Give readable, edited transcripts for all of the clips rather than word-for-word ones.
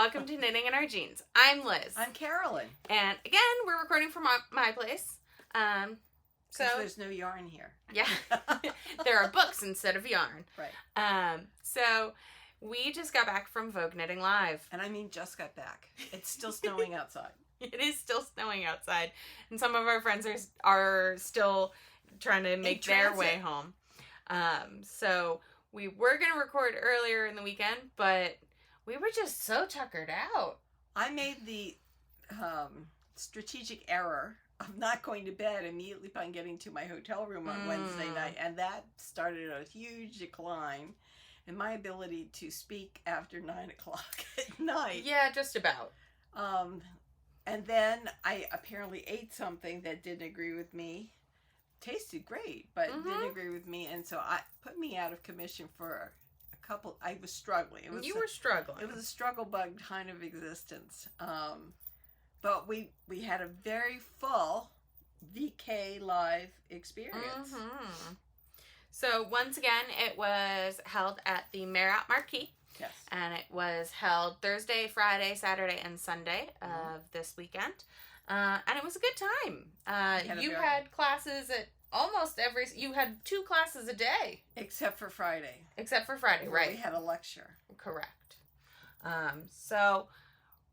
Welcome to Knitting in Our Jeans. I'm Liz. I'm Carolyn. And again, we're recording from my place. So there's no yarn here. Yeah. There are books instead of yarn. Right. So we just got back from Vogue Knitting Live. And I mean just got back. It's still snowing outside. It is still snowing outside. And some of our friends are still trying to make their way home. So we were going to record earlier in the weekend, but we were just so tuckered out. I made the strategic error of not going to bed immediately upon getting to my hotel room on Wednesday night, and that started a huge decline in my ability to speak after 9 o'clock at night. Yeah, just about. And then I apparently ate something that didn't agree with me. Tasted great, but didn't agree with me, and so I put me out of commission for a couple. I was struggling. You were struggling. It was a struggle bug kind of existence. But we had a very full VK live experience. So once again, it was held at the Marriott Marquis. Yes. And it was held Thursday, Friday, Saturday, and Sunday of this weekend. And it was a good time. You had classes at almost every... You had 2 classes a day. Except for Friday. Except for Friday, right. We had a lecture. Correct. So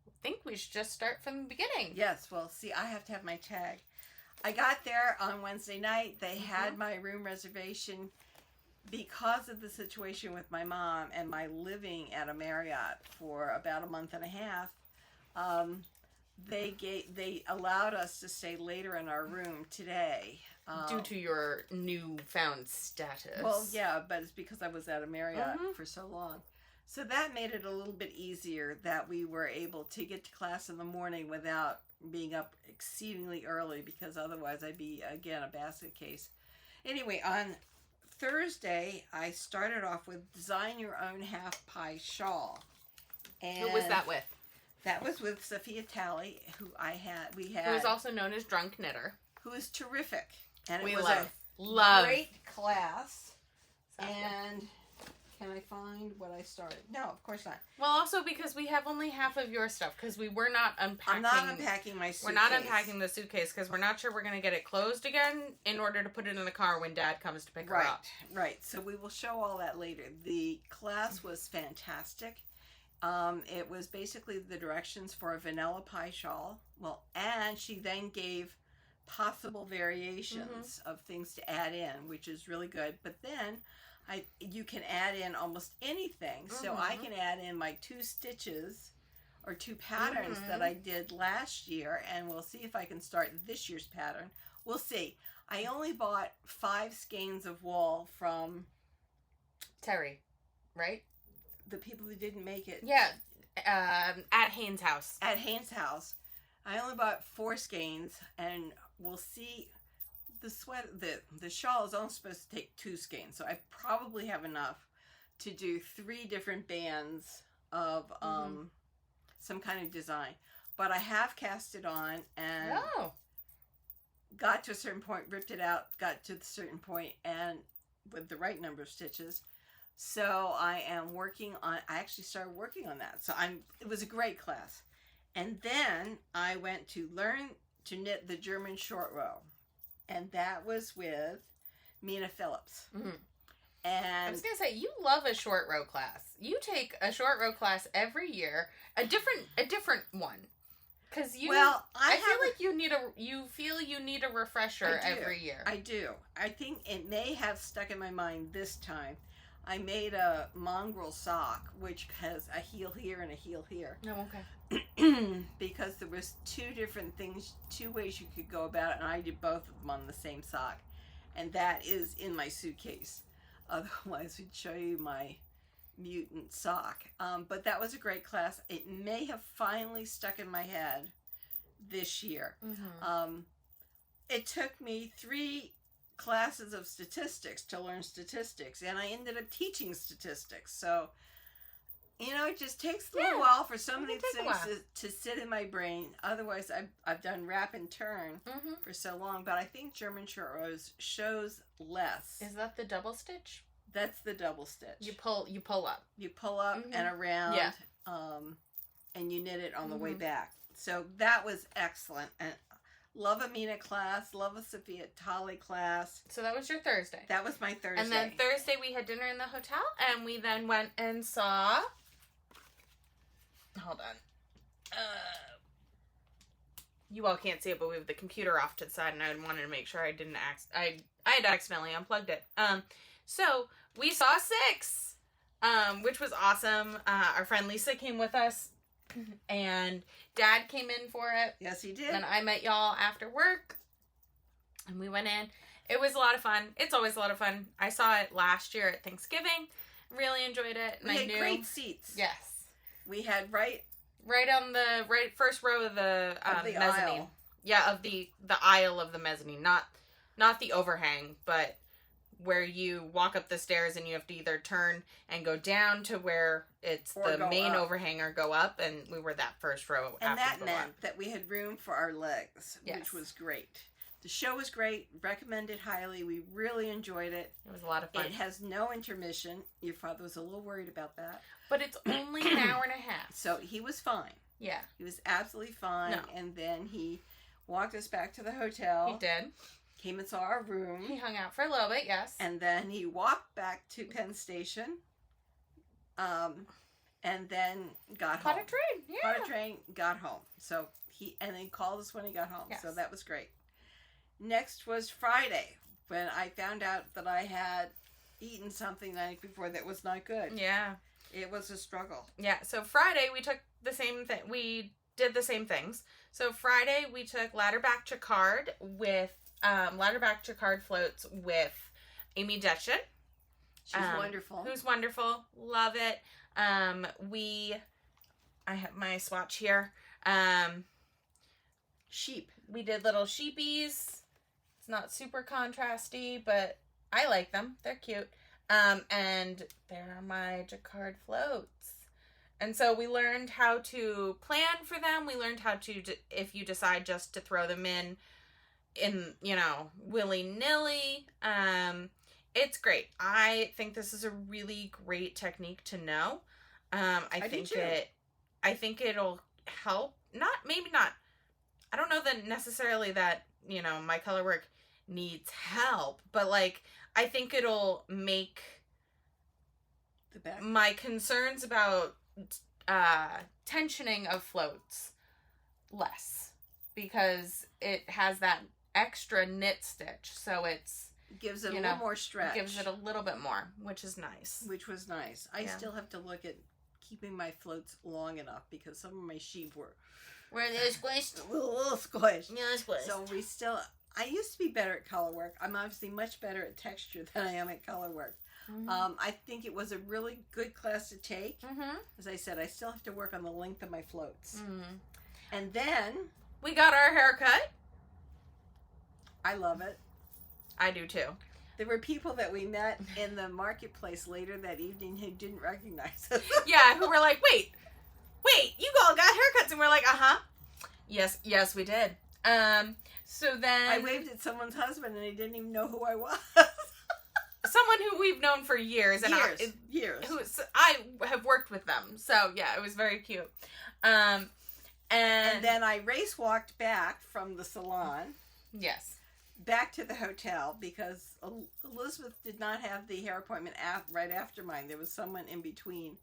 I think we should just start from the beginning. Yes, well, see, I have to have my tag. I got there on Wednesday night. They had my room reservation because of the situation with my mom and my living at a Marriott for about a month and a half. They allowed us to stay later in our room today. Due to your newfound status. Well, yeah, but it's because I was at a Marriott for so long. So that made it a little bit easier that we were able to get to class in the morning without being up exceedingly early, because otherwise I'd be, again, a basket case. Anyway, on Thursday, I started off with Design Your Own Half Pie Shawl. And who was that with? That was with Sophia Talley, who we had. Who is also known as Drunk Knitter. Who is terrific. And we it was love. a great class. And can I find what I started? No, of course not. Well, also because we have only half of your stuff, because we were not unpacking. I'm not unpacking my suitcase. We're not unpacking the suitcase because we're not sure we're going to get it closed again in order to put it in the car when Dad comes to pick her up. Right. So we will show all that later. The class was fantastic. It was basically the directions for a vanilla pie shawl. Well, and she then gave possible variations of things to add in, which is really good. But then you can add in almost anything. So I can add in my 2 stitches or 2 patterns that I did last year, and we'll see if I can start this year's pattern. We'll see. I only bought 5 skeins of wool from Terry, right? The people who didn't make it. Yeah, at Haynes' house. At Haynes' house. I only bought 4 skeins, and we'll see. The shawl is only supposed to take 2 skeins, so I probably have enough to do 3 different bands of some kind of design. But I have cast it on and got to a certain point, ripped it out, got to a certain point, and with the right number of stitches. So I actually started working on that. So it was a great class. And then I went to learn to knit the German short row. And that was with Mina Phillips. And I was going to say, you love a short row class. You take a short row class every year, a different one. Because I feel like you need a refresher every year. I do. I think it may have stuck in my mind this time. I made a mongrel sock, which has a heel here and a heel here. Oh, okay. Because there was 2 different things, 2 ways you could go about it, and I did both of them on the same sock. And that is in my suitcase. Otherwise, we'd show you my mutant sock. But that was a great class. It may have finally stuck in my head this year. It took me 3 classes of statistics to learn statistics, and I ended up teaching statistics. So, it just takes a little while for some of these things to sit in my brain. Otherwise, I've done wrap and turn for so long, but I think German short rows shows less. Is that the double stitch? That's the double stitch. You pull up. You pull up and around. Yeah. and you knit it on the way back. So that was excellent. And love Amina class, love a Sophia Tali class. So that was your Thursday. That was my Thursday. And then Thursday we had dinner in the hotel, and we then went and saw... Hold on. You all can't see it, but we have the computer off to the side, and I wanted to make sure I didn't I had accidentally unplugged it. So we saw 6, which was awesome. Our friend Lisa came with us, and Dad came in for it. Yes, he did. And I met y'all after work, and we went in. It was a lot of fun. It's always a lot of fun. I saw it last year at Thanksgiving. Really enjoyed it. And we I had knew great seats. Yes. We had right on the first row of the mezzanine. Aisle. Yeah, of the aisle of the mezzanine, not the overhang, but where you walk up the stairs and you have to either turn and go down to where it's Or the main up. overhang, or go up, and we were that first row. And after that the meant walk. that we had room for our legs, Yes. which was great. The show was great. Recommend it highly. We really enjoyed it. It was a lot of fun. It has no intermission. Your father was a little worried about that. But it's only an hour and a half. So he was fine. Yeah. He was absolutely fine. No. And then he walked us back to the hotel. He did. Came and saw our room. He hung out for a little bit, yes. And then he walked back to Penn Station. And then got home. Caught a train, yeah. Caught a train, got home. So and then called us when he got home. Yes. So that was great. Next was Friday, when I found out that I had eaten something the night before that was not good. Yeah. It was a struggle. Yeah, so Friday we took the same thing. We did the same things. So Friday we took ladderback jacquard with ladderback jacquard floats with Amy Detchen. She's wonderful. Who's wonderful. Love it. I have my swatch here. Sheep. We did little sheepies. It's not super contrasty, but I like them. They're cute. And there are my jacquard floats. And so we learned how to plan for them. We learned how to, if you decide just to throw them in, willy-nilly. It's great. I think this is a really great technique to know. I think it'll help. Maybe not. I don't know that necessarily that, my color work needs help, but like, I think it'll make the back. My concerns about tensioning of floats less, because it has that extra knit stitch, so it's gives it a little more stretch. Gives it a little bit more, which is nice. Which was nice. I still have to look at keeping my floats long enough, because some of my sheep were they're squished. A little squished. Yeah, squished. So I used to be better at color work. I'm obviously much better at texture than I am at color work. Mm-hmm. I think it was a really good class to take. Mm-hmm. As I said, I still have to work on the length of my floats. Mm-hmm. And then we got our haircut. I love it. I do too. There were people that we met in the marketplace later that evening who didn't recognize us. Yeah, who were like, wait, you all got haircuts. And we're like, uh-huh. Yes, we did. So then I waved at someone's husband and he didn't even know who I was. Someone who we've known for years. And years. I have worked with them. So, yeah, it was very cute. And then I race walked back from the salon. Yes. Back to the hotel, because Elizabeth did not have the hair appointment right after mine. There was someone in between.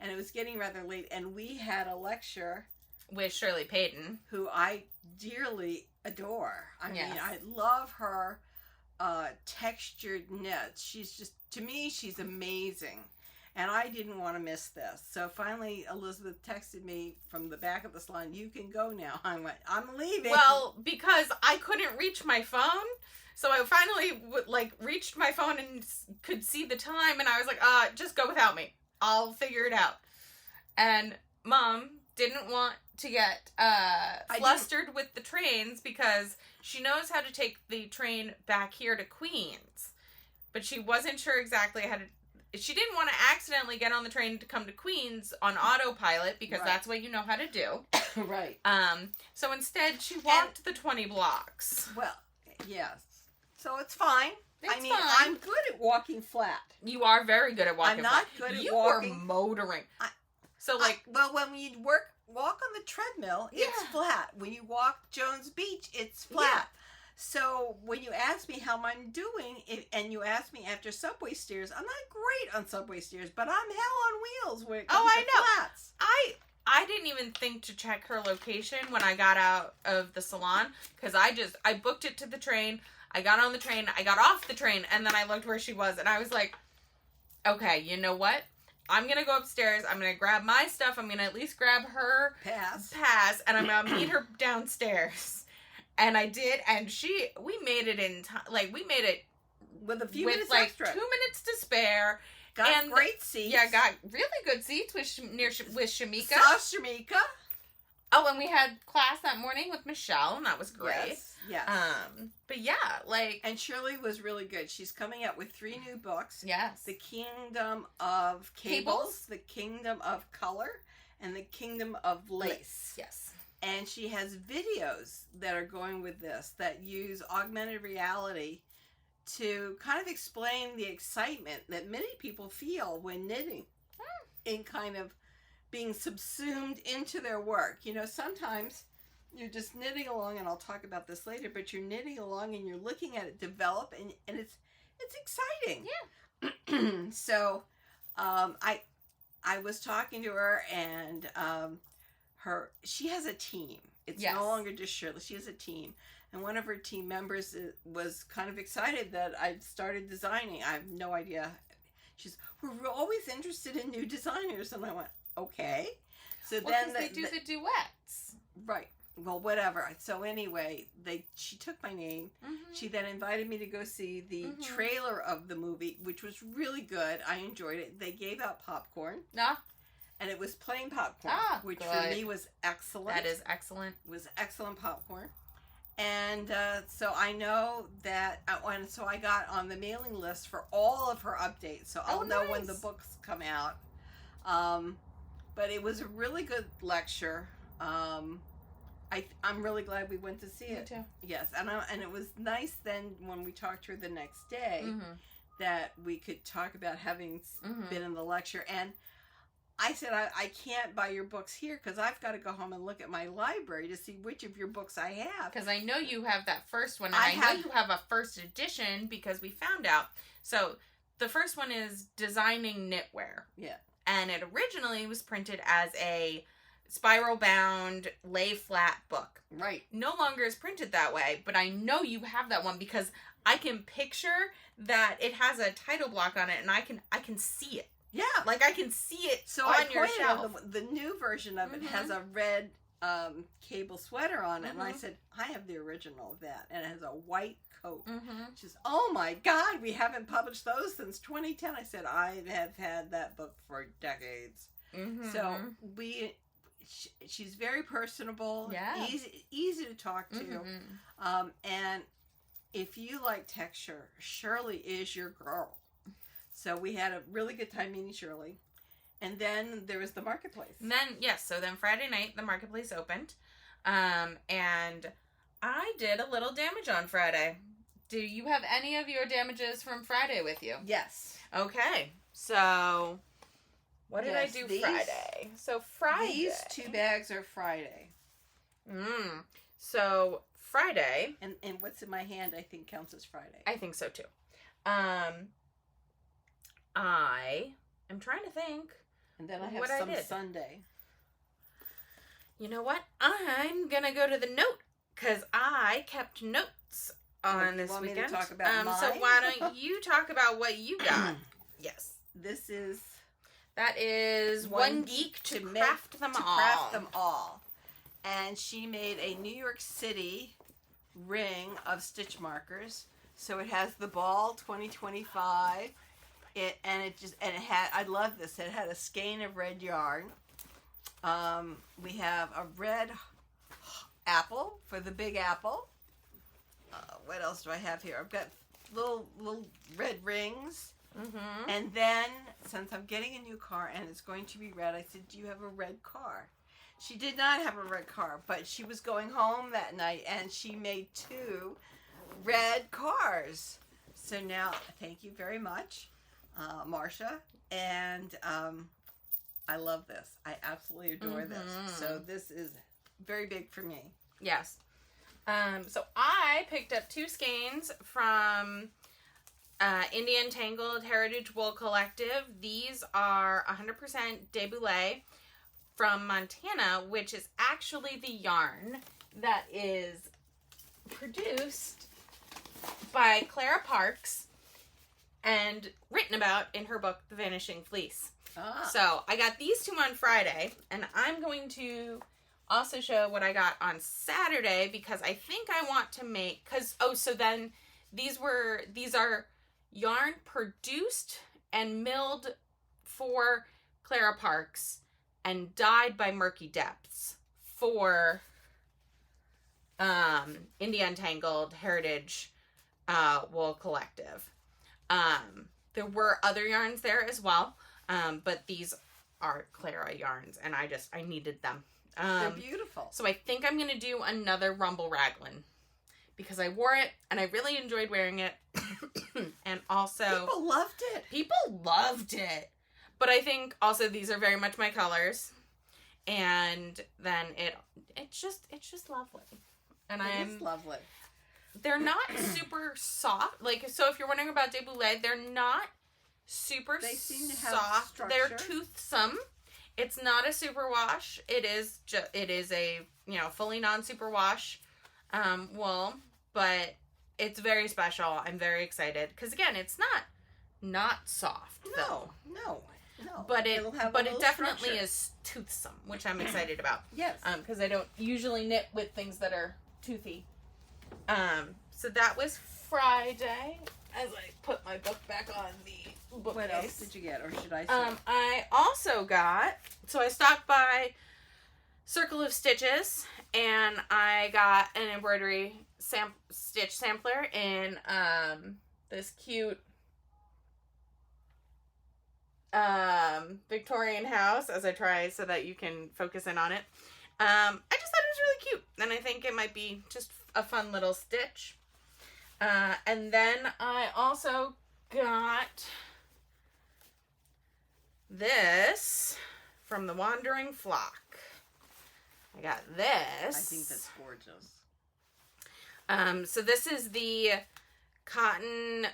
And it was getting rather late. And we had a lecture with Shirley Payton, who I dearly adore. I mean, I love her textured knits. She's just, to me, she's amazing. And I didn't want to miss this. So finally, Elizabeth texted me from the back of the salon, "You can go now." I went, "I'm leaving." Well, because I couldn't reach my phone. So I finally reached my phone and could see the time. And I was like, just go without me. I'll figure it out. And Mom didn't want to get flustered with the trains, because she knows how to take the train back here to Queens. But she wasn't sure exactly how to... She didn't want to accidentally get on the train to come to Queens on autopilot, because that's what you know how to do. Right. So instead, she walked the 20 blocks. Well, yes. So it's fine. Fine. I'm good at walking flat. You are very good at walking flat. I'm not good at walking. You were motoring. Well, when you work walk on the treadmill, it's flat. When you walk Jones Beach, it's flat. Yeah. So when you ask me how I'm doing, and you ask me after subway stairs, I'm not great on subway stairs, but I'm hell on wheels when it comes to flats. I didn't even think to check her location when I got out of the salon, because I booked it to the train. I got on the train, I got off the train, and then I looked where she was, and I was like, okay, you know what? I'm going to go upstairs, I'm going to grab my stuff, I'm going to at least grab her pass, and I'm going to meet her downstairs. And I did, and we made it in time, like, we made it with a few minutes like extra. 2 minutes to spare. Got great seats. Yeah, got really good seats with Shamika. Saw Shamika. Oh, and we had class that morning with Michelle, and that was great. Yes. But yeah, like... And Shirley was really good. She's coming out with 3 new books. Yes. The Kingdom of Cables, The Kingdom of Color, and The Kingdom of Lace. Yes. And she has videos that are going with this that use augmented reality to kind of explain the excitement that many people feel when knitting in kind of being subsumed into their work. You know, sometimes you're just knitting along, and I'll talk about this later, but you're knitting along and you're looking at it develop, and it's exciting. Yeah. So I was talking to her, and she has a team. It's no longer just Shirley. She has a team. And one of her team members was kind of excited that I started designing. I have no idea. We're always interested in new designers. And I went, okay. So then they do the duets. Right. Well, whatever. So anyway, she took my name. Mm-hmm. She then invited me to go see the trailer of the movie, which was really good. I enjoyed it. They gave out popcorn. And it was plain popcorn, which for me was excellent. That is excellent. It was excellent popcorn. And so I know that, so I got on the mailing list for all of her updates. So I'll know when the books come out. But it was a really good lecture. I'm really glad we went to see it. Me too. Yes, and it was nice then when we talked to her the next day that we could talk about having been in the lecture. And I said, I can't buy your books here because I've got to go home and look at my library to see which of your books I have. Because I know you have that first one, and I know you have a first edition because we found out. So the first one is Designing Knitwear. Yeah. And it originally was printed as a spiral-bound, lay-flat book. Right. No longer is printed that way, but I know you have that one because I can picture that it has a title block on it, and I can see it. Yeah. Like, I can see it so on I your shelf. The new version of it has a red cable sweater on it, and I said, I have the original of that, and it has a white coat. She says, oh my God, we haven't published those since 2010. I said, I have had that book for decades. So she's very personable, easy to talk to, and if you like texture, Shirley is your girl. So we had a really good time meeting Shirley. And then there was the marketplace. And then, so then Friday night, the marketplace opened. And I did a little damage on Friday. Do you have any of your damages from Friday with you? Yes. Okay. So, what did I do Friday? So, Friday. These 2 bags are Friday. So, Friday. And what's in my hand, I think, counts as Friday. I think so, too. I am trying to think. And then I have some Sunday. You know what? I'm going to go to the note because I kept notes on this weekend. Me to talk about mine? So why don't you talk about what you got? Yes. That is One Geek to craft them all. And she made a New York City ring of stitch markers. So it has the ball 2025. I love this. It had a skein of red yarn. We have a red apple for the big apple. What else do I have here? I've got little red rings. And then, since I'm getting a new car and it's going to be red, I said, do you have a red car? She did not have a red car, but she was going home that night and she made 2 red cars. So now, thank you very much, Marcia. And I love this. I absolutely adore this. So this is very big for me. Yes. So I picked up 2 skeins from Untangled Heritage Wool Collective. These are 100% debouillé from Montana, which is actually the yarn that is produced by Clara Parks and written about in her book, The Vanishing Fleece. So I got these 2 on Friday, and I'm going to also show what I got on Saturday, because I think I want to make, so then these are yarn produced and milled for Clara Parks and dyed by Murky Depths for Untangled Heritage Wool Collective. There were other yarns there as well, but these are Clara yarns, and I needed them. They're beautiful. So I think I'm going to do another Rumble Raglan, because I wore it, and I really enjoyed wearing it, and also... People loved it. People loved it. But I think also these are very much my colors, and then it's just lovely. And it is lovely. They're not super soft. So if you're wondering about debouillé, they're not super soft. They seem to have structure. They're toothsome. It's not a super wash. It is a, fully non-super wash wool, but it's very special. I'm very excited because, again, it's not soft. No. But it definitely is toothsome, which I'm excited about. Yes. Because I don't usually knit with things that are toothy. So that was Friday, as I put my book back on the bookcase. What else did you get, or should I say? I also got, so I stopped by Circle of Stitches, and I got an embroidery stitch sampler in this cute Victorian house, as I try so that you can focus in on it. I just thought it was really cute, and I think it might be just a fun little stitch. And then I also got this from the Wandering Flock. I got this. I think that's gorgeous. So this is the cotton.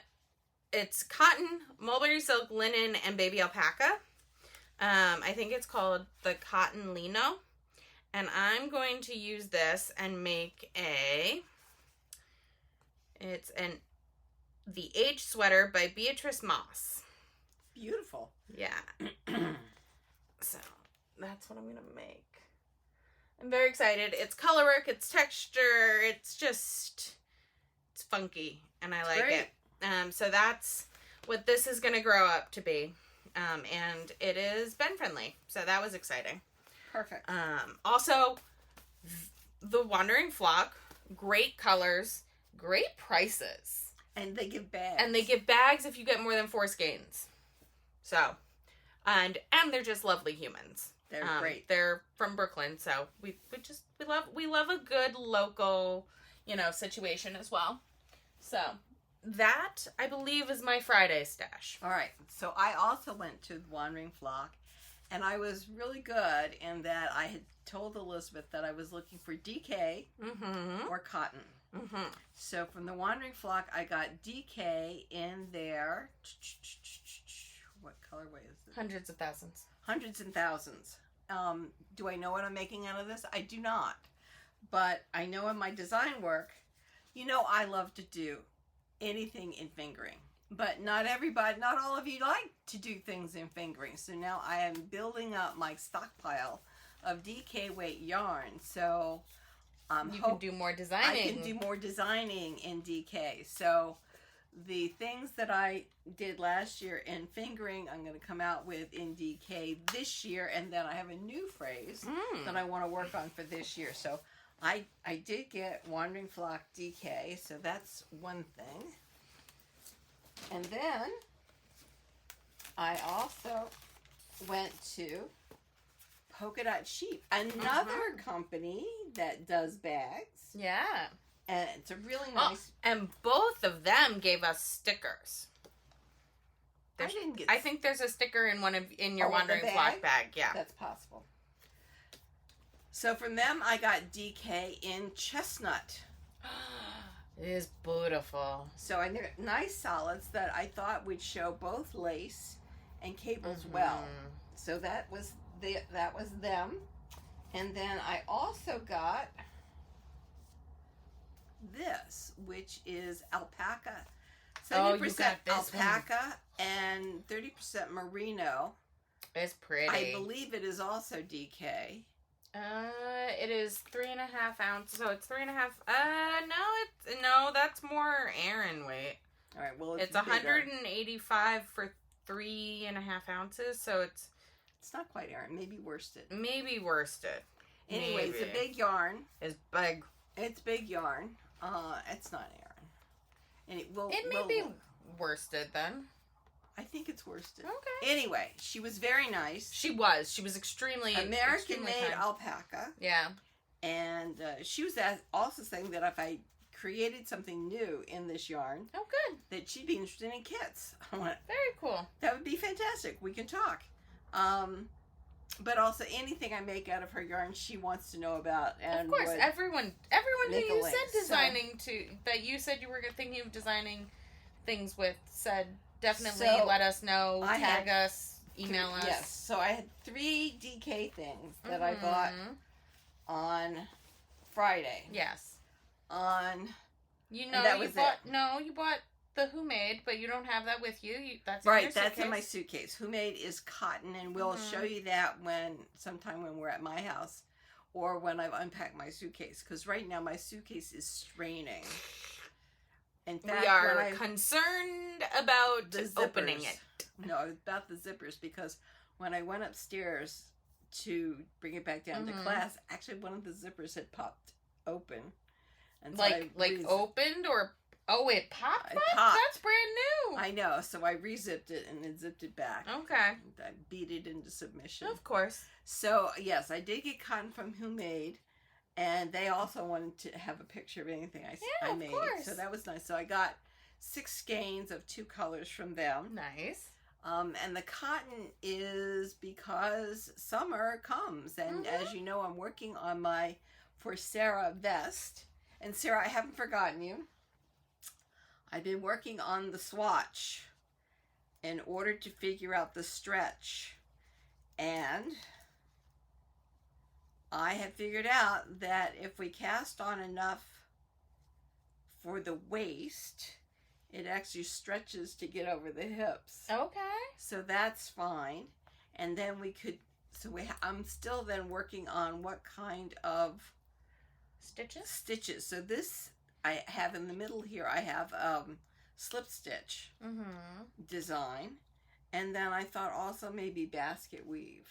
It's cotton, mulberry silk, linen, and baby alpaca. I think it's called the Cotton Lino. And I'm going to use this and make the Age Sweater by Beatrice Moss. Beautiful. Yeah. So that's what I'm going to make. I'm very excited. It's color work, it's texture, it's funky, and I like it. So that's what this is going to grow up to be. And it is bend friendly. So that was exciting. Perfect. Also, the Wandering Flock, great colors, great prices. And they give bags. And they give bags if you get more than 4 skeins. So, and they're just lovely humans. They're great. They're from Brooklyn, so we love a good local, situation as well. So, that, I believe, is my Friday stash. All right. So I also went to the Wandering Flock, and I was really good in that I had told Elizabeth that I was looking for DK or cotton. Mm-hmm. So from the Wandering Flock, I got DK in there. What colorway is this? Hundreds of thousands. Hundreds and thousands. Do I know what I'm making out of this? I do not. But I know in my design work, I love to do anything in fingering. But not all of you like to do things in fingering. So now I am building up my stockpile of DK weight yarn. So you can do more designing. I can do more designing in DK. So the things that I did last year in fingering, I'm going to come out with in DK this year. And then I have a new phrase that I want to work on for this year. So I did get Wandering Flock DK. So that's one thing. And then I also went to Polka Dot Sheep, another company that does bags. Yeah. And it's a really nice... and both of them gave us stickers. I think there's a sticker in in your Wandering Flock bag. Yeah. That's possible. So from them, I got DK in chestnut. It is beautiful. So I got nice solids that I thought would show both lace and cables well. So that was them. And then I also got this, which is alpaca. 70% alpaca and 30% merino. It's pretty. I believe it is also DK. It is 3.5 ounces. So it's 3.5. No, that's more Aran weight. All right. Well, it's 185 for 3.5 ounces. So it's not quite Aran. Maybe worsted. Maybe. Anyway, it's a big yarn. It's big. It's big yarn. It's not Aran. And it may be worsted then. I think it's worsted. Okay. Anyway, she was very nice. She was extremely American-made alpaca. Yeah. And she was also saying that if I created something new in this yarn, oh good, that she'd be interested in kits. I went, very cool. That would be fantastic. We can talk. But also anything I make out of her yarn, she wants to know about. And of course, everyone who you said designing that you said you were thinking of designing things with said definitely let us know, tag us, email us. Yes. So I had 3 DK things that I bought on Friday. Yes. You bought the Who Made, but you don't have that with you. That's right. That's in my suitcase. Who Made is cotton, and we'll show you that sometime when we're at my house, or when I've unpacked my suitcase. Because right now my suitcase is straining. In fact, we are concerned about opening it. No, about the zippers, because when I went upstairs to bring it back down to class, actually one of the zippers had popped open. And so opened or... Oh, it popped? It popped. That's brand new. I know. So I re-zipped it and then zipped it back. Okay. I beat it into submission. Of course. So, yes, I did get cotton from Who Made. And they also wanted to have a picture of anything I made. Of course. So that was nice. So I got 6 skeins of 2 colors from them. Nice. And the cotton is because summer comes. And as you know, I'm working on my For Sarah vest. And Sarah, I haven't forgotten you. I've been working on the swatch in order to figure out the stretch. And I have figured out that if we cast on enough for the waist, it actually stretches to get over the hips. Okay. So that's fine. And then we could, I'm still then working on what kind of stitches. So this I have in the middle here, I have slip stitch design. And then I thought also maybe basket weave.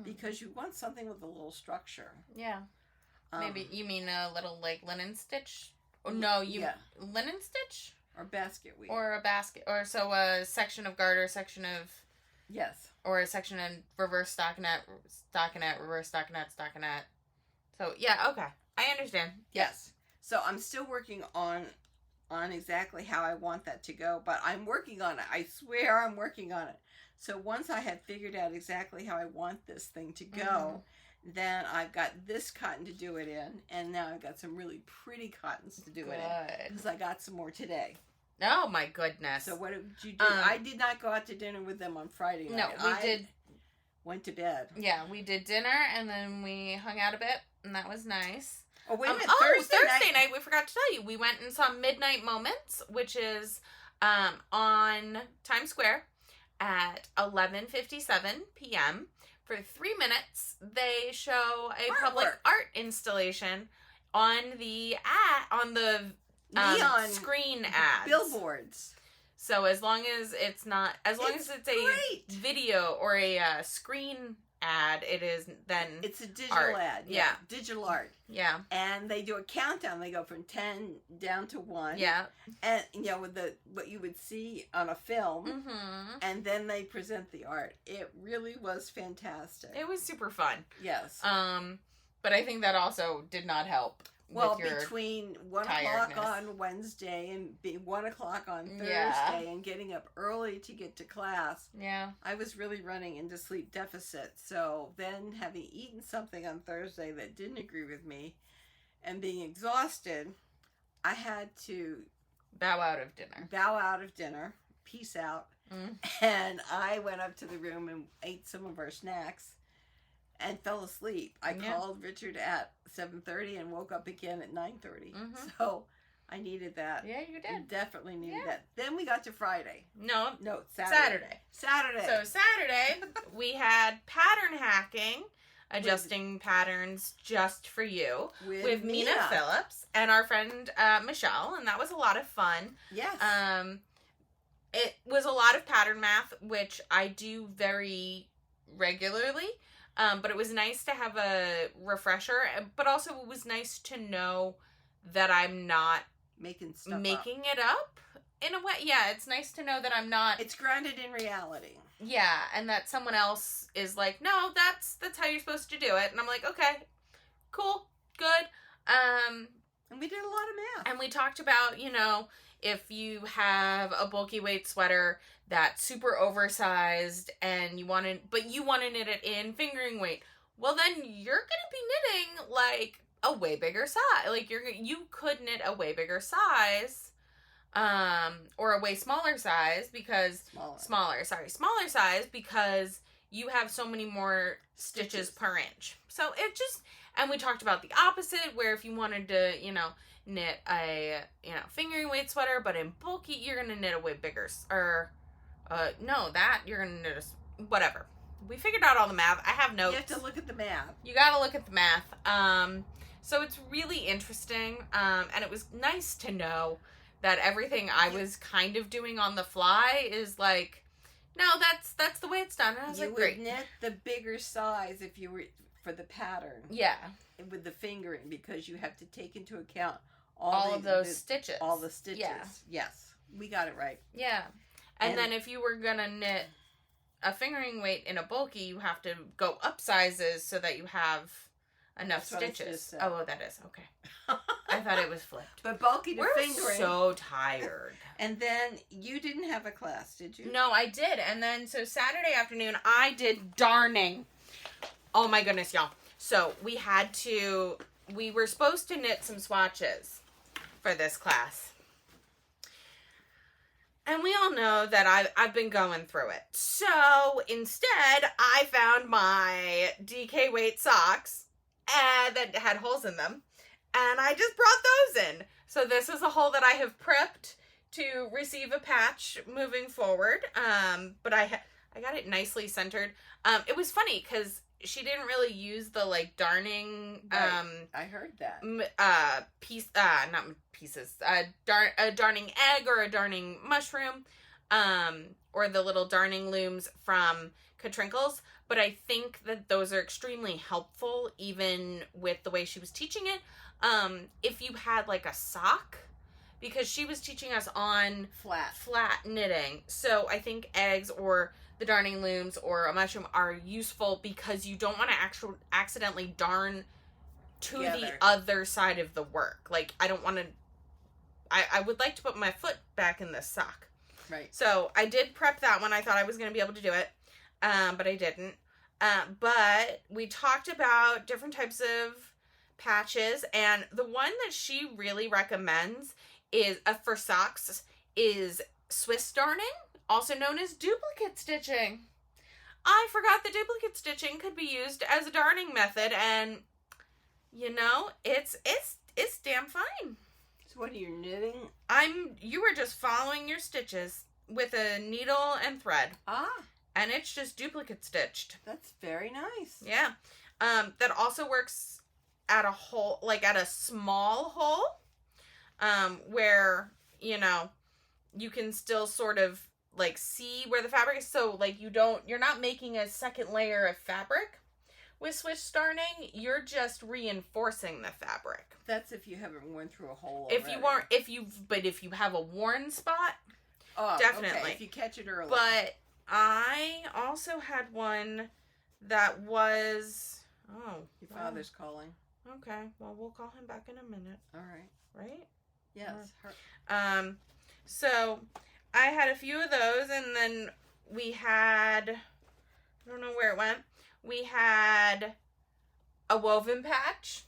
Because you want something with a little structure. Yeah. Maybe you mean a little linen stitch? Or no, linen stitch? Or basket weave. Or a basket. Or so a section of garter, section of... Yes. Or a section in reverse stockinette, reverse stockinette. So, yeah, okay. I understand. Yes. So I'm still working on exactly how I want that to go, but I'm working on it. I swear I'm working on it. So once I have figured out exactly how I want this thing to go, then I've got this cotton to do it in, and now I've got some really pretty cottons to do it in. Because I got some more today. Oh my goodness. So what did you do? I did not go out to dinner with them on Friday night. No, we went to bed. Yeah, we did dinner, and then we hung out a bit, and that was nice. Oh, wait a minute. Thursday night, we forgot to tell you. We went and saw Midnight Moments, which is on Times Square at 11:57 p.m. For 3 minutes, they show a public art installation on the neon screen ads. Billboards. So as long as it's a video or a screen ad, it is then it's a digital art. ad. Yeah. Digital art. Yeah. And they do a countdown. They go from 10 down to 1. Yeah. And with what you would see on a film. And then they present the art. It really was fantastic. It was super fun. Yes. But I think that also did not help Well, with your between 1 tiredness. o'clock on Wednesday and 1 o'clock on Thursday Yeah. and getting up early to get to class, I was really running into sleep deficit. So then having eaten something on Thursday that didn't agree with me and being exhausted, I had to bow out of dinner, peace out. And I went up to the room and ate some of our snacks and fell asleep. I called Richard at 7:30 and woke up again at 9:30. So I needed that. Yeah, you did. Definitely needed that. Then we got to Friday. No, Saturday. So Saturday, we had pattern hacking, adjusting patterns just for you with Mina Phillips and our friend Michelle, and that was a lot of fun. Yes. It was a lot of pattern math, which I do very regularly, but it was nice to have a refresher, but also it was nice to know that I'm not making it up in a way. Yeah, it's nice to know that I'm not... It's grounded in reality. Yeah, and that someone else is like, no, that's how you're supposed to do it. And I'm like, okay, cool, good. And we did a lot of math. And we talked about, if you have a bulky weight sweater that's super oversized and you want to knit it in fingering weight, well then you're going to be knitting like a way bigger size. Like you could knit a way bigger size, or a way smaller size because smaller size because you have so many more stitches per inch. So and we talked about the opposite, where if you wanted to, knit a, fingering weight sweater, but in bulky, you're going to knit a way bigger, you're going to knit whatever. We figured out all the math. I have notes. You have to look at the math. You got to look at the math. So it's really interesting, and it was nice to know that everything I was kind of doing on the fly is like, no, that's the way it's done. And I was like, great. You would knit the bigger size if you were for the pattern. Yeah. With the fingering, because you have to take into account all of those stitches. All the stitches. Yeah. Yes. We got it right. Yeah. And then if you were going to knit a fingering weight in a bulky, you have to go up sizes so that you have enough stitches. Oh, well, that is. Okay. I thought it was flipped. But bulky to fingering. We're so tired. And then you didn't have a class, did you? No, I did. And then, so Saturday afternoon, I did darning. Oh my goodness, y'all. So we were supposed to knit some swatches for this class. And we all know that I've been going through it. So instead, I found my DK weight socks that had holes in them. And I just brought those in. So this is a hole that I have prepped to receive a patch moving forward. But I got it nicely centered. It was funny because she didn't really use the darning. Right. I heard that. Not pieces. A darning egg or a darning mushroom, or the little darning looms from Katrinkles. But I think that those are extremely helpful, even with the way she was teaching it. If you had a sock, because she was teaching us on flat knitting. So I think eggs or the darning looms or a mushroom are useful because you don't want to accidentally darn to the other side of the work. I don't want to... I would like to put my foot back in this sock. Right. So I did prep that one. I thought I was going to be able to do it, but I didn't. But we talked about different types of patches, and the one that she really recommends is for socks is Swiss darning, also known as duplicate stitching. I forgot that duplicate stitching could be used as a darning method, and it's damn fine. So what are you knitting? You were just following your stitches with a needle and thread. And it's just duplicate stitched. That's very nice. Yeah. That also works at a hole, at a small hole, where, you can still sort of see where the fabric is. So you're not making a second layer of fabric with Swiss darning. You're just reinforcing the fabric. That's if you haven't worn through a hole already. If you have a worn spot, definitely. Okay, if you catch it early. But I also had one that was... Your father's calling. Okay. Well, we'll call him back in a minute. All right. Right? Yes. So I had a few of those, and then we had, I don't know where it went. We had a woven patch.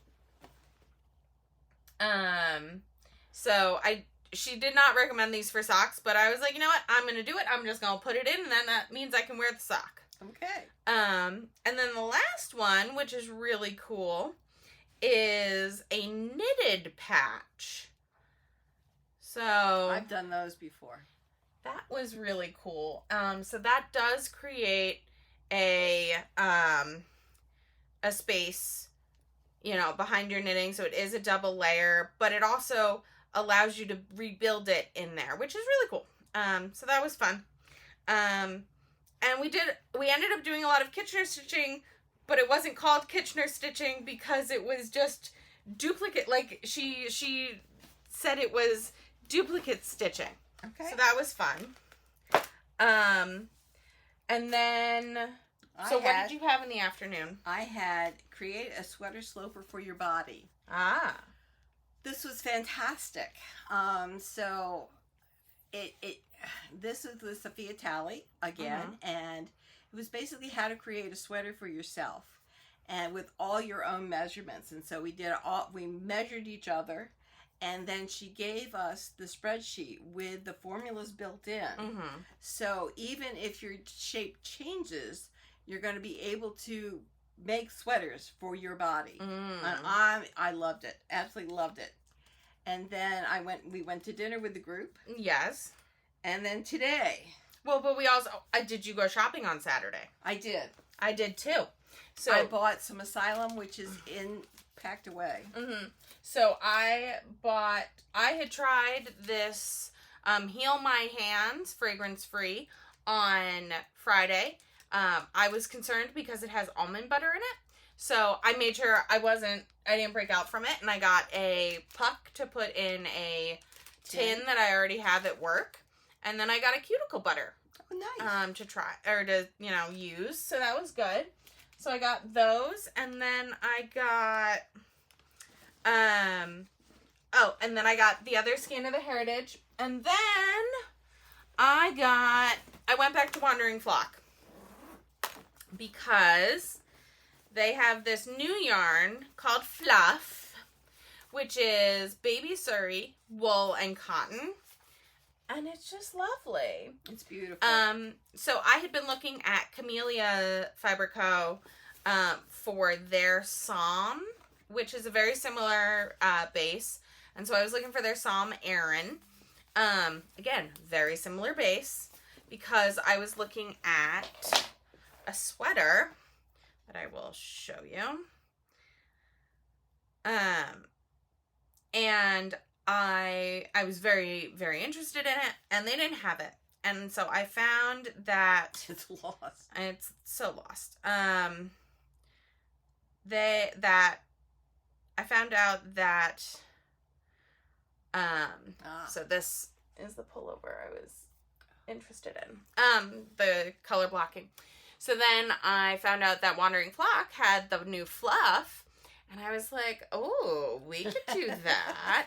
So she did not recommend these for socks, but I was like, you know what? I'm going to do it. I'm just going to put it in, and then that means I can wear the sock. Okay. And then the last one, which is really cool, is a knitted patch. So I've done those before. That was really cool. So that does create a space, behind your knitting. So it is a double layer, but it also allows you to rebuild it in there, which is really cool. So that was fun. And we ended up doing a lot of Kitchener stitching, but it wasn't called Kitchener stitching because it was just duplicate. Like she said it was duplicate stitching. Okay. So that was fun. And then, what did you have in the afternoon? I had create a sweater sloper for your body. Ah. This was fantastic. So this is the Sophia Talley again, and it was basically how to create a sweater for yourself, and with all your own measurements. And so we measured each other. And then she gave us the spreadsheet with the formulas built in. Mm-hmm. So even if your shape changes, you're going to be able to make sweaters for your body. Mm. And I loved it. Absolutely loved it. And then we went to dinner with the group. Yes. And then today. Well, but we also, did you go shopping on Saturday? I did. I did too. So I bought some Asylum, which is packed away. Mm-hmm. So I had tried this Heal My Hands fragrance free on Friday. I was concerned because it has almond butter in it. So I made sure I didn't break out from it, and I got a puck to put in a tin that I already have at work. And then I got a cuticle butter. Oh, nice. To try, or to, use. So that was good. So I got those, and then I got, and then I got the other skein of the Heritage, and then I went back to Wandering Flock, because they have this new yarn called Fluff, which is baby Surrey, wool, and cotton. And it's just lovely. It's beautiful. So I had been looking at Camellia Fiber Co. For their Psalm, which is a very similar base. And so I was looking for their Psalm Aran. Again, very similar base, because I was looking at a sweater that I will show you. And I was very, very interested in it, and they didn't have it. And so I found that it's lost. It's so lost. I found out that so this is the pullover I was interested in. The color blocking. So then I found out that Wandering Flock had the new Fluff, and I was like, oh, we could do that.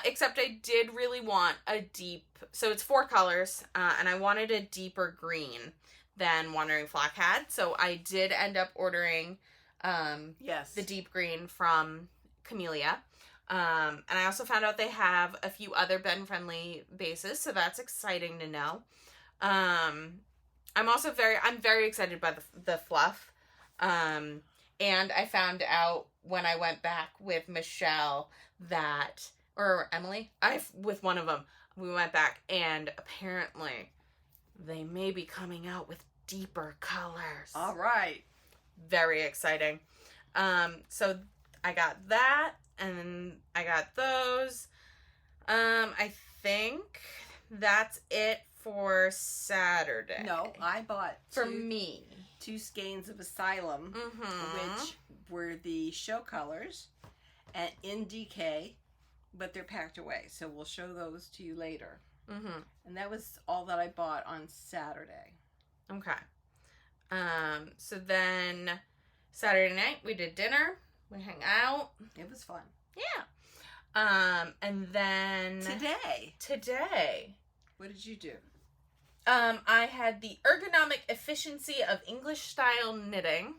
Except I did really want a deep, so it's 4 colors, and I wanted a deeper green than Wandering Flock had. So I did end up ordering the deep green from Camellia. And I also found out they have a few other bend-friendly bases, so that's exciting to know. I'm very excited by the Fluff. And I found out when I went back with Michelle or Emily, with one of them, we went back, and apparently they may be coming out with deeper colors. All right. Very exciting. So I got that, and I got those. I think that's it for Saturday. No, I bought two skeins of Asylum, which were the show colors, and in DK, but they're packed away. So we'll show those to you later. Mm-hmm. And that was all that I bought on Saturday. Okay. So then Saturday night we did dinner. We hang out. It was fun. Yeah. And then... Today. What did you do? I had the ergonomic efficiency of English style knitting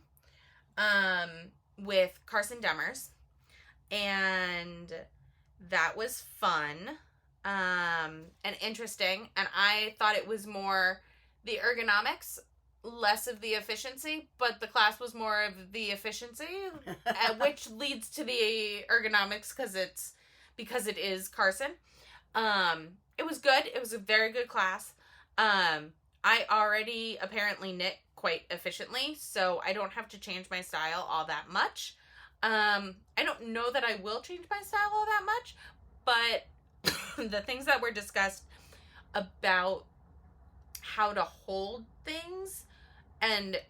with Carson Demers, and that was fun and interesting, and I thought it was more the ergonomics, less of the efficiency, but the class was more of the efficiency, which leads to the ergonomics because it is Carson. It was good. It was a very good class. I already apparently knit quite efficiently, so I don't have to change my style all that much. I don't know that I will change my style all that much, but the things that were discussed about how to hold things and,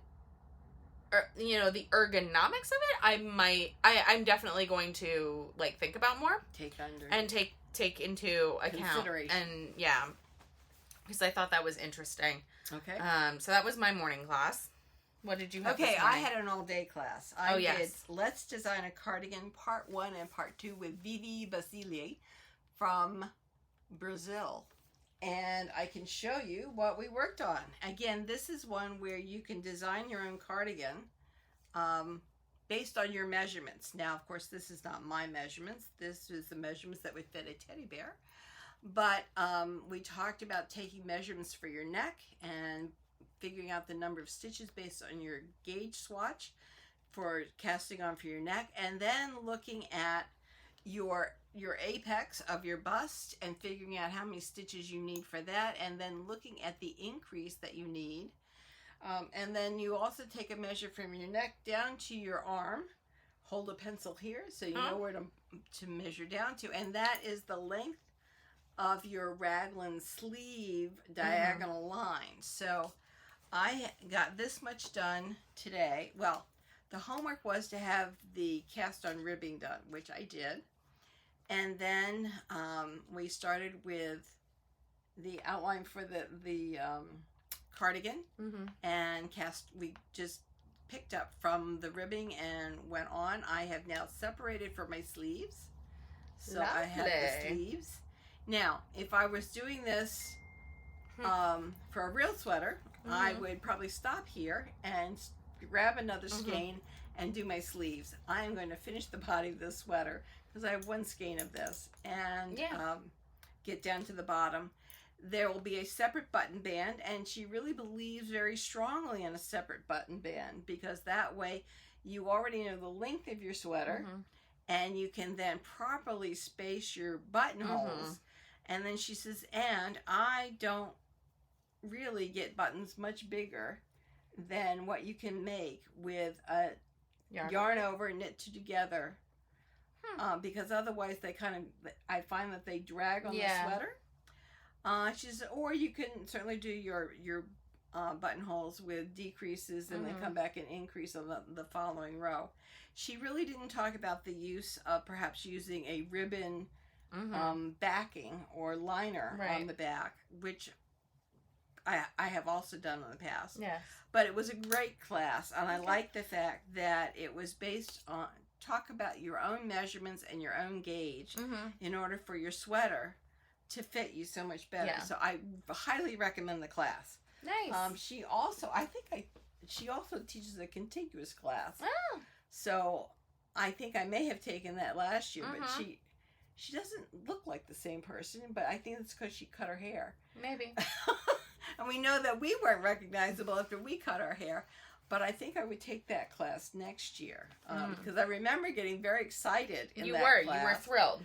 the ergonomics of it, I'm definitely going to, think about more. Take under. And take into account. Consideration. And, yeah. Because I thought that was interesting. Okay. So that was my morning class. What did you have this I morning? had an all-day class. I did Let's Design a Cardigan Part 1 and Part 2 with Vivi Basile from Brazil. And I can show you what we worked on. Again, this is one where you can design your own cardigan based on your measurements. Now, of course, this is not my measurements. This is the measurements that would fit a teddy bear. But we talked about taking measurements for your neck and figuring out the number of stitches based on your gauge swatch for casting on for your neck, and then looking at your apex of your bust and figuring out how many stitches you need for that, and then looking at the increase that you need. And then you also take a measure from your neck down to your arm. Hold a pencil here so you know where to measure down to, and that is the length of your raglan sleeve diagonal line. So I got this much done today. Well, the homework was to have the cast on ribbing done, which I did. And then we started with the outline for the cardigan and we just picked up from the ribbing and went on. I have now separated for my sleeves. So I have the sleeves. Now, if I was doing this for a real sweater, I would probably stop here and grab another skein and do my sleeves. I am going to finish the body of this sweater because I have one skein of this and get down to the bottom. There will be a separate button band, and she really believes very strongly in a separate button band because that way you already know the length of your sweater and you can then properly space your buttonholes. And then she says, and I don't really get buttons much bigger than what you can make with a yarn over knit together. Because otherwise they I find that they drag on the sweater. She says, or you can certainly do your buttonholes with decreases and then come back and increase on the following row. She really didn't talk about the use of perhaps using a ribbon backing or liner on the back, which I have also done in the past. Yes. But it was a great class, and I like the fact that it was based on talk about your own measurements and your own gauge in order for your sweater to fit you so much better. Yeah. So I highly recommend the class. Nice. She also teaches a contiguous class. Oh. So I think I may have taken that last year, but she doesn't look like the same person, but I think it's because she cut her hair. Maybe. And we know that we weren't recognizable after we cut our hair. But I think I would take that class next year because I remember getting very excited in that class. You were thrilled.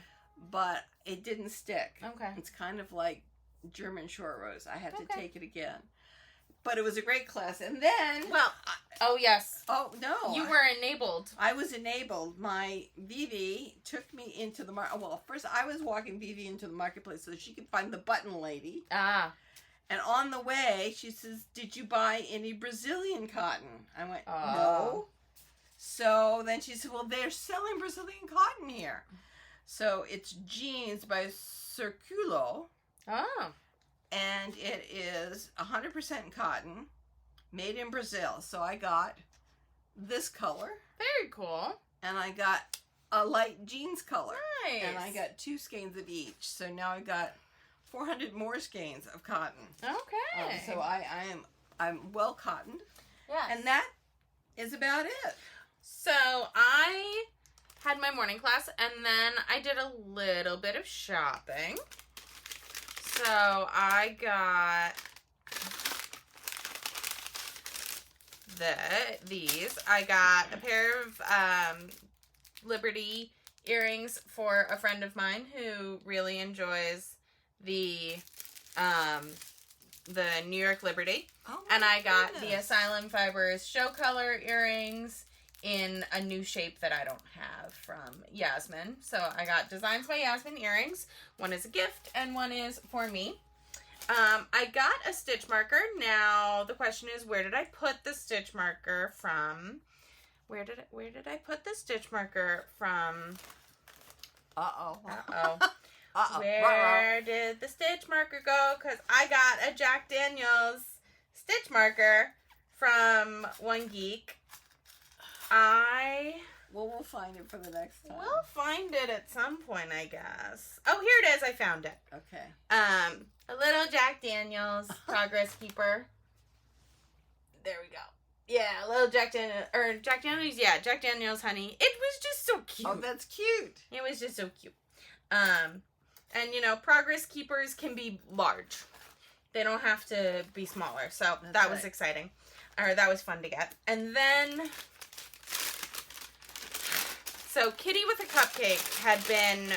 But it didn't stick. Okay. It's kind of like German short rows. I had to take it again. But it was a great class. And then... Well, yes. Oh, no. You were enabled. I was enabled. My Vivi took me into the market. Well, first I was walking Vivi into the marketplace so she could find the button lady. Ah. And on the way, she says, did you buy any Brazilian cotton? I went, no. So then she said, well, they're selling Brazilian cotton here. So it's jeans by Circulo. Oh. And it is 100% cotton, made in Brazil. So I got this color. Very cool. and I got a light jeans color. Nice. And I got 2 skeins of each. So now I got 400 more skeins of cotton. Okay. So I'm well cottoned. Yes. And that is about it. So I had my morning class, and then I did a little bit of shopping. So I got these. I got a pair of Liberty earrings for a friend of mine who really enjoys the New York Liberty. Oh, and I got goodness. the Asylum Fibers show color earrings in a new shape that I don't have from Yasmin. So I got Designs by Yasmin earrings. One is a gift and one is for me. I got a stitch marker. Now the question is, where did I put the stitch marker from? Where did I put the stitch marker from? Uh-oh. Uh-oh. Uh-oh. Where did the stitch marker go? Because I got a Jack Daniels stitch marker from One Geek. Well, we'll find it for the next time. We'll find it at some point, I guess. Oh, here it is. I found it. Okay. A little Jack Daniels Progress Keeper. There we go. Yeah, a little Jack Daniels honey. It was just so cute. Oh, that's cute. It was just so cute. And you know, Progress Keepers can be large. They don't have to be smaller. So that was exciting. Or that was fun to get. And then, so Kitty with a Cupcake had been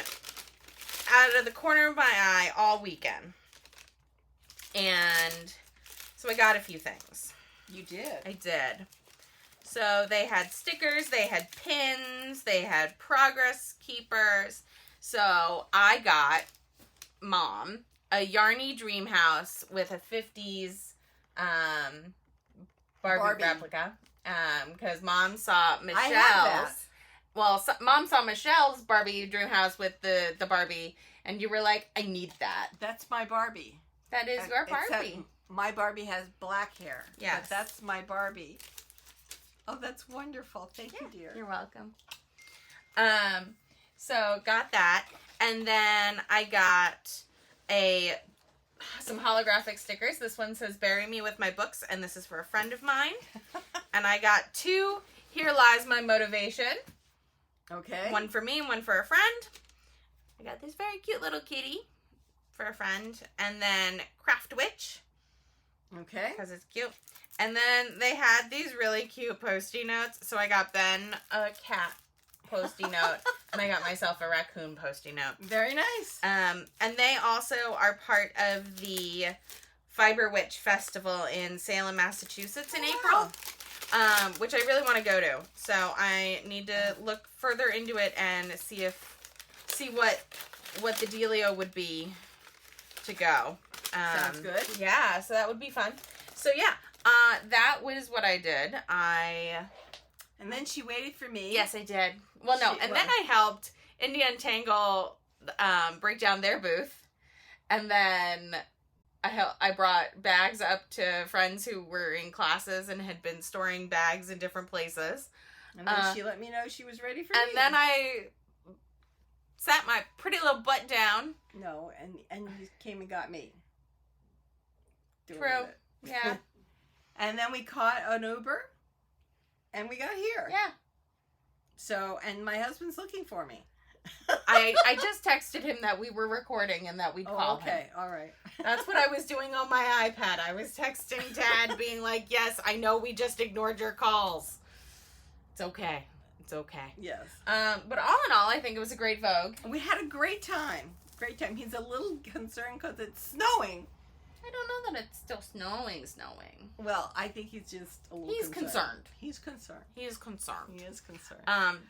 out of the corner of my eye all weekend. And so I got a few things. You did. I did. So they had stickers, they had pins, they had Progress Keepers. So I got Mom a Yarny Dream House with a 50s Barbie replica. Because Mom saw Michelle's. Well, Mom saw Michelle's Barbie Dream House with the Barbie, and you were like, I need that. That's my Barbie. That is your Barbie. Except my Barbie has black hair. Yes. But that's my Barbie. Oh, that's wonderful. Thank you, dear. You're welcome. So got that. And then I got some holographic stickers. This one says "Bury Me with My Books," and this is for a friend of mine. And I got 2 "Here Lies My Motivation." Okay. One for me and one for a friend. I got this very cute little kitty for a friend. And then Craft Witch. Okay. Because it's cute. And then they had these really cute Post-it notes. So I got Ben a cat Post-it note. And I got myself a raccoon Post-it note. Very nice. And they also are part of the Fiber Witch Festival in Salem, Massachusetts in April. Which I really want to go to. So I need to look further into it and see what the dealio would be to go. Sounds good. Yeah, so that would be fun. So yeah, that was what I did. And then she waited for me. Yes, I did. Well, no, then I helped Untangled break down their booth, and then I brought bags up to friends who were in classes and had been storing bags in different places. And then she let me know she was ready for me. And then I sat my pretty little butt down. No, and you came and got me. True. Yeah. And then we caught an Uber, and we got here. Yeah. So, and my husband's looking for me. I just texted him that we were recording and that we'd call him. Okay, all right. That's what I was doing on my iPad. I was texting Dad being like, yes, I know we just ignored your calls. It's okay. It's okay. Yes. But all in all, I think it was a great Vogue. We had a great time. Great time. He's a little concerned because it's snowing. I don't know that it's still snowing. Well, I think he's just a little concerned. He's concerned. He is concerned. He is concerned.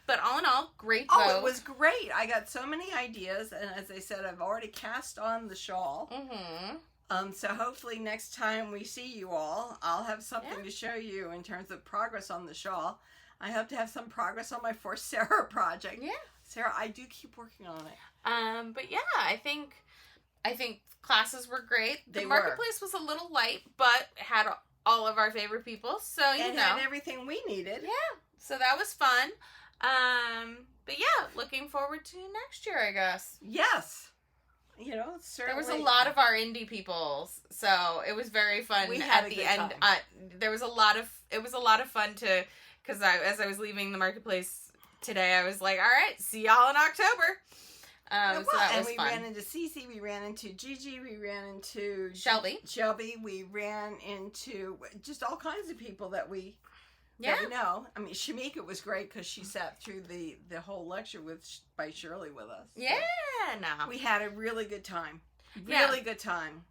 But all in all, great Vogue. Oh, it was great. I got so many ideas, and as I said, I've already cast on the shawl. Mm-hmm. So hopefully next time we see you all, I'll have something to show you in terms of progress on the shawl. I hope to have some progress on my For Sarah project. Yeah. Sarah, I do keep working on it. But yeah, I think classes were great. The marketplace was a little light, but had all of our favorite people. So you know, had everything we needed. Yeah. So that was fun. But yeah, looking forward to next year, I guess. Yes. You know, certainly. There was a lot of our indie people, so it was very fun. We had at a the good end. time. It was a lot of fun to, because as I was leaving the marketplace today, I was like, all right, see y'all in October. So that was we fun. ran into Cece, we ran into Gigi, we ran into Shelby, we ran into just all kinds of people that we yeah. know. I mean, Shamika was great because she sat through the whole lecture by Shirley with us. So Yeah, no. we had a really good time. Yeah. Really good time.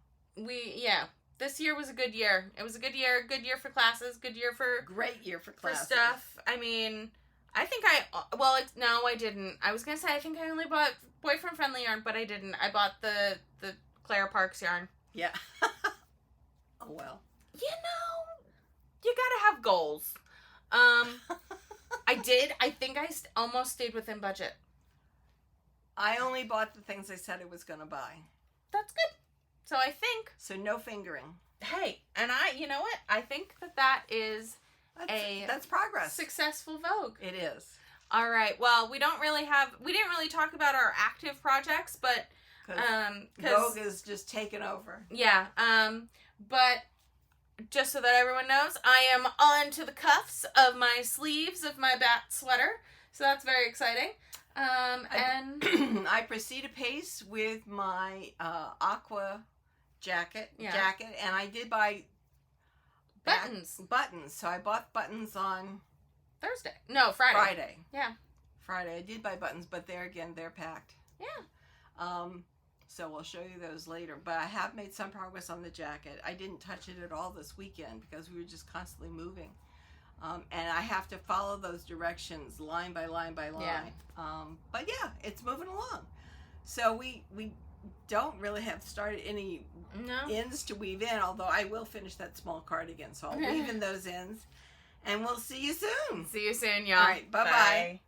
This year was a good year. It was a good year for classes, good year for... Great year for classes. For stuff. I mean, I think no, I didn't. I was going to say, I think I only bought boyfriend-friendly yarn, but I didn't. I bought the Clara Parks yarn. Yeah. Oh, well. You know, you gotta have goals. I did. I think I almost stayed within budget. I only bought the things I said I was going to buy. That's good. So I think... So no fingering. Hey, and you know what? I think that is that's progress. Successful Vogue. It is. All right. Well, we didn't really talk about our active projects, but Vogue is just taken over. Yeah. But just so that everyone knows, I am on to the cuffs of my sleeves of my bat sweater, so that's very exciting. And I proceed apace with my aqua jacket, and I did buy buttons. So I bought buttons on Thursday. No, Friday. Yeah. Friday. I did buy buttons, but they're packed. Yeah. So we'll show you those later. But I have made some progress on the jacket. I didn't touch it at all this weekend because we were just constantly moving. And I have to follow those directions line by line by line. Yeah. But yeah, it's moving along. So we don't really have started any ends to weave in, although I will finish that small cardigan. So I'll weave in those ends. And we'll see you soon. See you soon, y'all. All right, bye-bye. Bye.